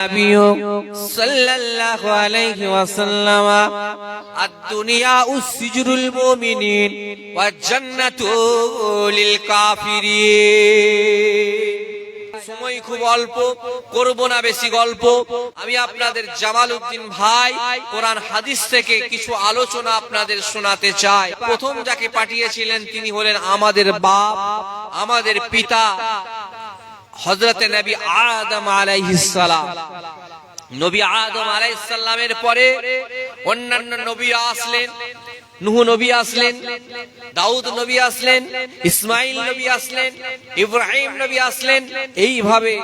النبي صلى الله عليه وسلم الدنيا سجن المؤمنين والجنة للكافرين। সময় খুব অল্প, করব না বেশি গল্প। আমি আপনাদের জামাল উদ্দিন ভাই কোরআন হাদিস থেকে কিছু আলোচনা আপনাদের শোনাতে চাই। প্রথম যাকে পাঠিয়েছিলেন তিনি হলেন আমাদের বাপ, আমাদের পিতা হযরত নবী আদম আলাইহিস সালাম। নবী আদম আলাইহিস সালামের পরে অন্যান্য নবী আসলেন। নূহ নবী আসলেন, দাউদ নবী আসলেন, ইসমাইল নবী আসলেন, ইব্রাহিম নবী আসলেন। এইভাবে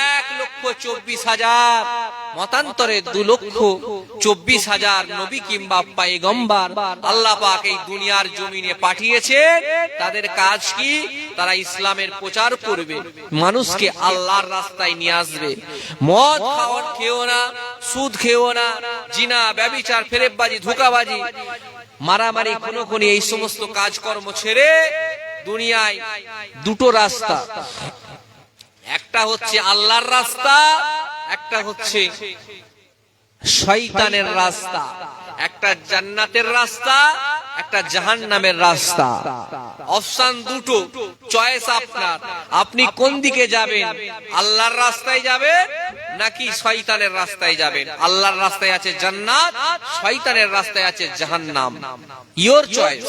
1,24,000 মতান্তরে 2,24,000 নবী কিংবা পয়গম্বর আল্লাহ পাক এই দুনিয়ার জমিনে পাঠিয়েছেন। তাদের কাজ কি? তারা ইসলামের প্রচার করবে, মানুষকে আল্লাহর রাস্তায় নিয়ে আসবে। মদ খাওয়ার খেও না, সুদ খেও না, জিনা, ব্যভিচার, ফেরেববাজি, ধোঁকাবাজি, মারামারি, খুনোখুনি, এই সমস্ত কাজকর্ম ছেড়ে দুনিয়ায় দুটো রাস্তা, একটা হচ্ছে আল্লাহর রাস্তা, একটা হচ্ছে শয়তানের রাস্তা। একটা জান্নাতের রাস্তা, একটা জাহান্নামের রাস্তা। অপশন দুটো, চয়েস আপনার। আপনি কোন দিকে যাবেন? আল্লাহর রাস্তায় যাবেন নাকি শয়তানের রাস্তায় যাবেন? আল্লাহর রাস্তায় আছে জান্নাত, শয়তানের রাস্তায় আছে জাহান্নাম। Your choice.